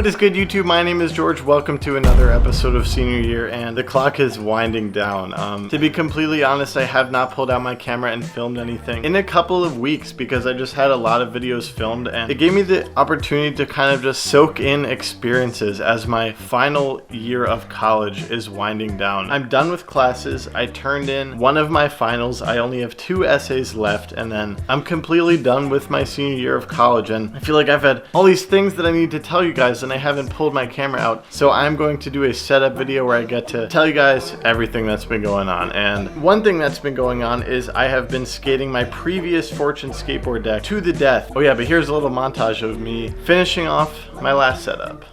What is good, YouTube? My name is George. Welcome to another episode of Senior Year, and the clock is winding down. To be completely honest, I have not pulled out my camera and filmed anything in a couple of weeks because I just had a lot of videos filmed, and it gave me the opportunity to kind of just soak in experiences as my final year of college is winding down. I'm done with classes. I turned in one of my finals. I only have 2 essays left, and then I'm completely done with my senior year of college, and I feel like I've had all these things that I need to tell you guys and I haven't pulled my camera out. So I'm going to do a setup video where I get to tell you guys everything that's been going on. And one thing that's been going on is I have been skating my previous Fortune skateboard deck to the death. Oh yeah, but here's a little montage of me finishing off my last setup.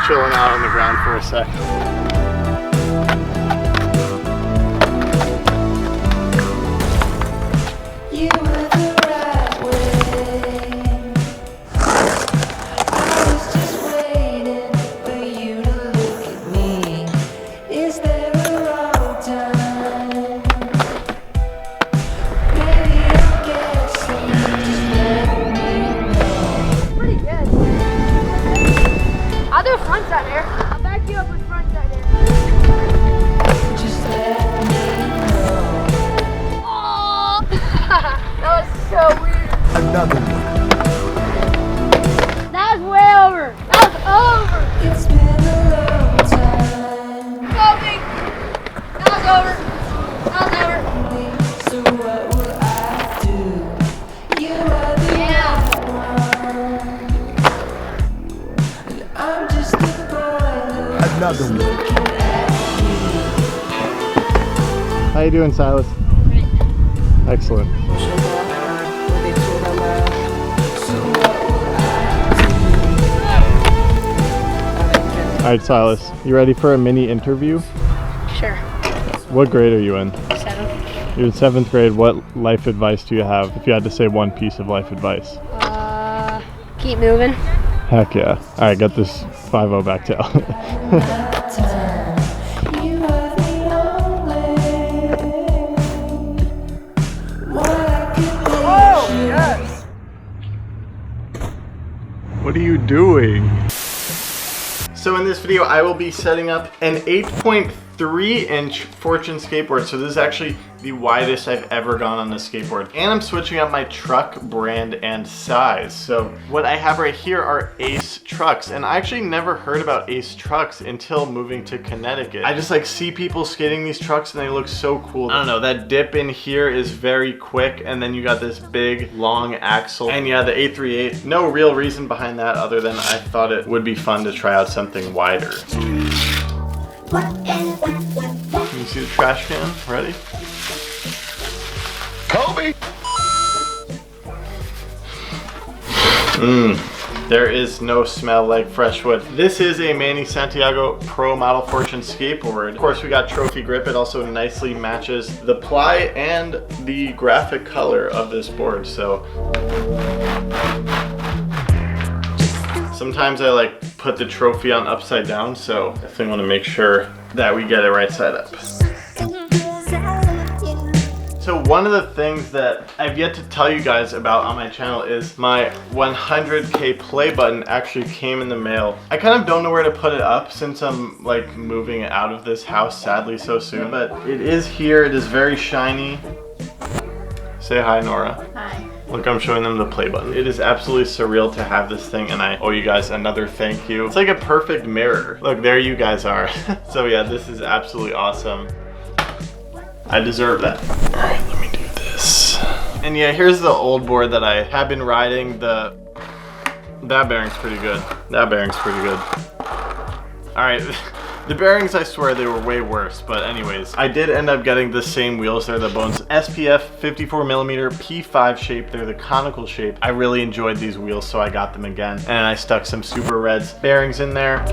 Chilling out on the ground for a sec. You were the right way. I was just waiting for you to look at me. Is there a wrong time? Maybe I'm guessing. Just let me know. Pretty good. I'll do a front side there. I'll back you up with front side there. Just let me know. Oh, that was so weird. Another one. That was way over. That was over. It's been a long time. Go big. That was over. That was over. So what will I do? You are the right one. And I'm just a boy Another one. looking at you. How you doing, Silas? Excellent. All right, Silas, you ready for a mini interview? Sure. What grade are you in? 7. You're in 7th grade. What life advice do you have if you had to say one piece of life advice? Keep moving. Heck yeah. All right, got this 5-0 back tail. You are the only one I could be. Oh, yes. What are you doing? So in this video, I will be setting up an 8.3-inch Fortune skateboard. So this is actually the widest I've ever gone on a skateboard. And I'm switching up my truck brand and size. So what I have right here are Ace trucks. And I actually never heard about Ace trucks until moving to Connecticut. I just like see people skating these trucks and they look so cool. I don't know, that dip in here is very quick. And then you got this big long axle. And yeah, the 838, no real reason behind that other than I thought it would be fun to try out something wider. Can you see the trash can? Ready? Kobe! There is no smell like fresh wood. This is a Manny Santiago Pro Model Fortune skateboard. Of course, we got trophy grip. It also nicely matches the ply and the graphic color of this board. So sometimes I like put the trophy on upside down. So definitely want to make sure that we get it right side up. So one of the things that I've yet to tell you guys about on my channel is my 100K play button actually came in the mail. I kind of don't know where to put it up since I'm like moving out of this house sadly so soon, but it is here. It is very shiny. Say hi, Nora. Hi. Look, I'm showing them the play button. It is absolutely surreal to have this thing, and I owe you guys another thank you. It's like a perfect mirror. Look, there you guys are. So yeah, this is absolutely awesome. I deserve that. All right, let me do this. And yeah, here's the old board that I have been riding. That bearing's pretty good. That bearing's pretty good. All right, the bearings, I swear they were way worse. But anyways, I did end up getting the same wheels. They're the Bones SPF 54mm P5 shape. They're the conical shape. I really enjoyed these wheels, so I got them again. And I stuck some Super Reds bearings in there.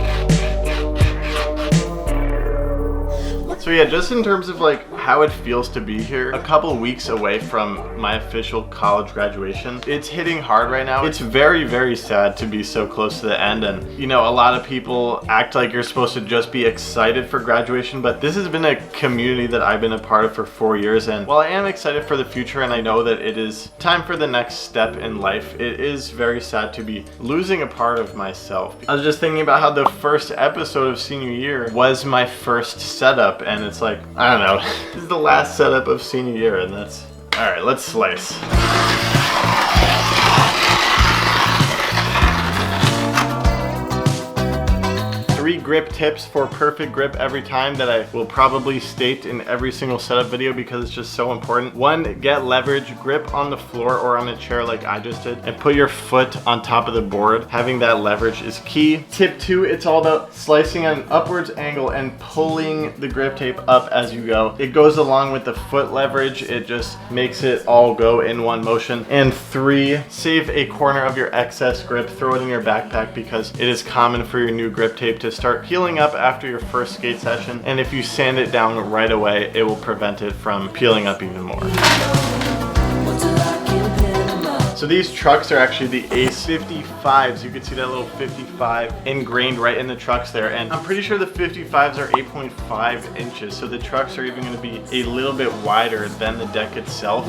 So yeah, just in terms of like how it feels to be here, a couple weeks away from my official college graduation, it's hitting hard right now. It's very, very sad to be so close to the end, and you know, a lot of people act like you're supposed to just be excited for graduation, but this has been a community that I've been a part of for 4 years, and while I am excited for the future and I know that it is time for the next step in life, it is very sad to be losing a part of myself. I was just thinking about how the first episode of senior year was my first setup, and it's like, I don't know, this is the last setup of senior year, and that's, all right, let's slice. 3 grip tips for perfect grip every time that I will probably state in every single setup video because it's just so important. 1, get leverage, grip on the floor or on a chair like I just did, and put your foot on top of the board. Having that leverage is key. Tip 2, it's all about slicing at an upwards angle and pulling the grip tape up as you go. It goes along with the foot leverage. It just makes it all go in one motion. And 3, save a corner of your excess grip, throw it in your backpack because it is common for your new grip tape to start peeling up after your first skate session, and if you sand it down right away, it will prevent it from peeling up even more. So these trucks are actually the Ace 55s. You can see that little 55 ingrained right in the trucks there, and I'm pretty sure the 55s are 8.5 inches, so the trucks are even going to be a little bit wider than the deck itself.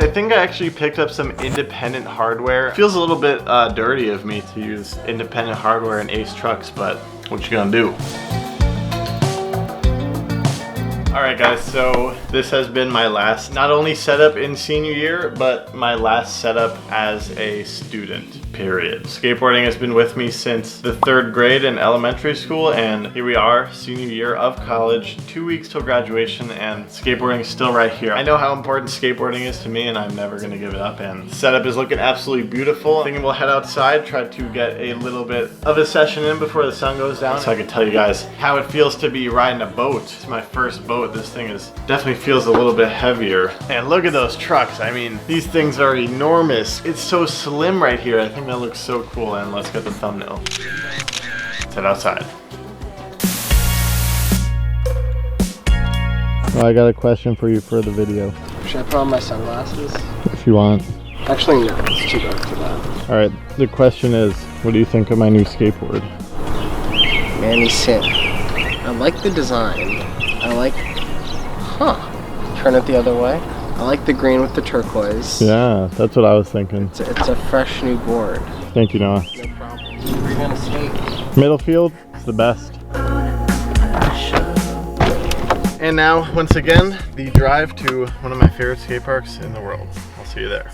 I think I actually picked up some independent hardware. It feels a little bit dirty of me to use independent hardware in Ace trucks, but what you gonna do? Alright guys, so this has been my last, not only setup in senior year, but my last setup as a student, period. Skateboarding has been with me since the 3rd grade in elementary school, and here we are, senior year of college, 2 weeks till graduation, and skateboarding is still right here. I know how important skateboarding is to me, and I'm never gonna give it up, and the setup is looking absolutely beautiful. Thinking we'll head outside, try to get a little bit of a session in before the sun goes down, so I can tell you guys how it feels to be riding a boat. It's my first boat. This thing definitely feels a little bit heavier. And look at those trucks. I mean, these things are enormous. It's so slim right here. I think that looks so cool. And let's get the thumbnail. Let's head outside. Well, I got a question for you for the video. Should I put on my sunglasses? If you want. Actually, no. It's too dark for that. All right. The question is, what do you think of my new skateboard? Man, he's sick. I like the design. I like, turn it the other way. I like the green with the turquoise. Yeah, that's what I was thinking. It's a fresh new board. Thank you, Noah. No problem. Where are you gonna skate? Middlefield is the best. And now, once again, the drive to one of my favorite skate parks in the world. I'll see you there.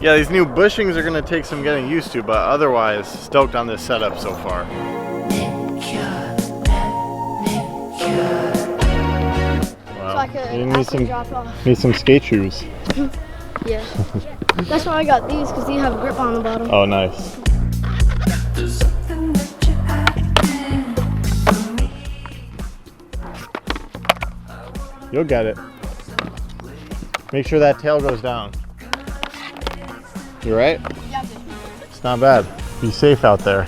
Yeah, these new bushings are gonna take some getting used to, but otherwise, stoked on this setup so far. Wow. You need some skate shoes. Yeah. That's why I got these, because they have a grip on the bottom. Oh, nice. You'll get it. Make sure that tail goes down. You right? Yeah. It's not bad. Be safe out there.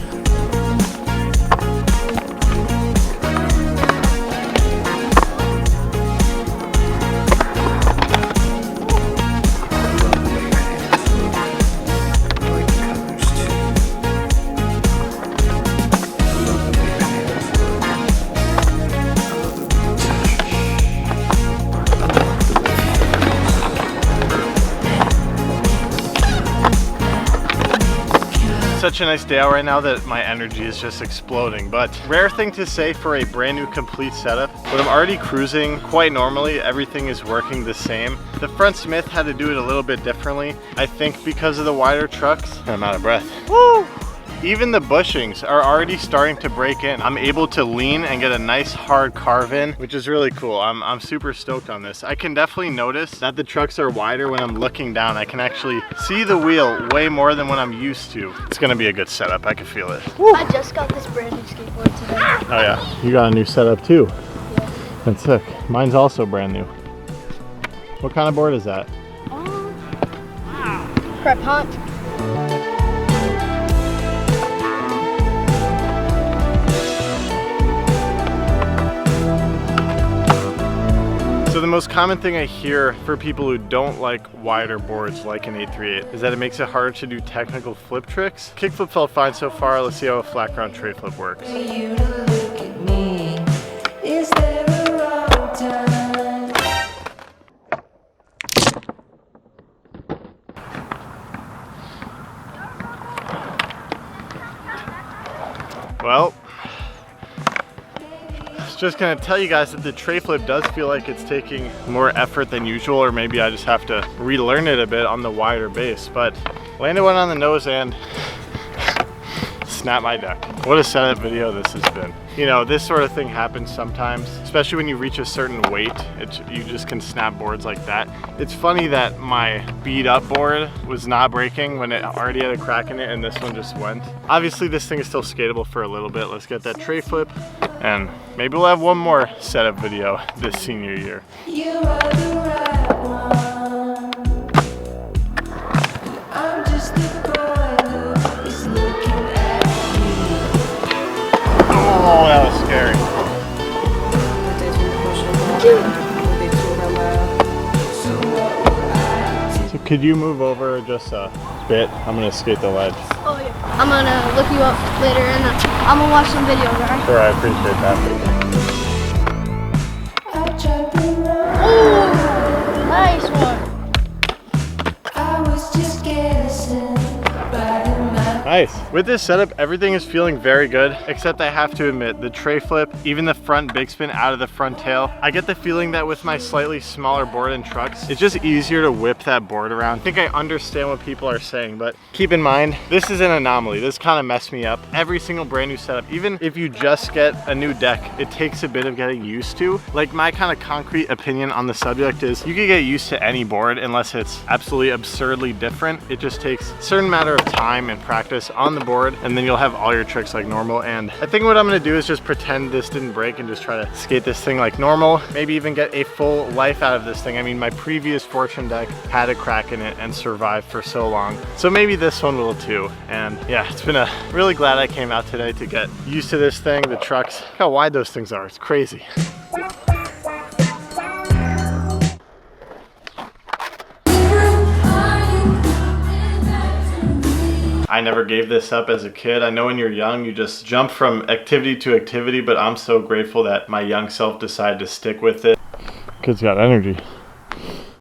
Such a nice day out right now that my energy is just exploding, but rare thing to say for a brand new complete setup. But I'm already cruising quite normally. Everything is working the same. The front Smith had to do it a little bit differently. I think because of the wider trucks. I'm out of breath. Woo! Even the bushings are already starting to break in. I'm able to lean and get a nice hard carve in, which is really cool. I'm super stoked on this. I can definitely notice that the trucks are wider when I'm looking down. I can actually see the wheel way more than what I'm used to. It's gonna be a good setup, I can feel it. Woo. I just got this brand new skateboard today. Oh yeah, you got a new setup too. Yeah. That's sick. Mine's also brand new. What kind of board is that? Prep hunt. So the most common thing I hear for people who don't like wider boards like an 838 is that it makes it harder to do technical flip tricks. Kickflip felt fine so far. Let's see how a flat ground tray flip works. For you to look at me. Is there a wrong time? Well, just gonna tell you guys that the tray flip does feel like it's taking more effort than usual, or maybe I just have to relearn it a bit on the wider base, but landed one on the nose and snap my deck. What a setup video this has been. You know, this sort of thing happens sometimes, especially when you reach a certain weight. You just can snap boards like that. It's funny that my beat up board was not breaking when it already had a crack in it and this one just went. Obviously this thing is still skatable for a little bit. Let's get that tray flip and maybe we'll have one more setup video this senior year. You are the right one. I'm just the boy who is looking at you. Oh, that was scary. So could you move over just a bit? I'm gonna skate the ledge. Oh yeah. I'm gonna look you up later and I'm gonna watch some videos, alright? Sure, I appreciate that. I tried to run. Ooh, nice one. I was just guessing by the map. Nice. With this setup, everything is feeling very good, except I have to admit, the tray flip, even the front big spin out of the front tail, I get the feeling that with my slightly smaller board and trucks, it's just easier to whip that board around. I think I understand what people are saying, but keep in mind, this is an anomaly. This kind of messed me up. Every single brand new setup, even if you just get a new deck, it takes a bit of getting used to. Like my kind of concrete opinion on the subject is you can get used to any board unless it's absolutely absurdly different. It just takes a certain amount of time and practice on the board, and then you'll have all your tricks like normal. And I think what I'm gonna do is just pretend this didn't break and just try to skate this thing like normal, maybe even get a full life out of this thing. I mean, my previous Fortune deck had a crack in it and survived for so long, so maybe this one will too. And yeah, it's been really glad I came out today to get used to this thing, the trucks, look how wide those things are, it's crazy. I never gave this up as a kid. I know when you're young, you just jump from activity to activity, but I'm so grateful that my young self decided to stick with it. Kid's got energy.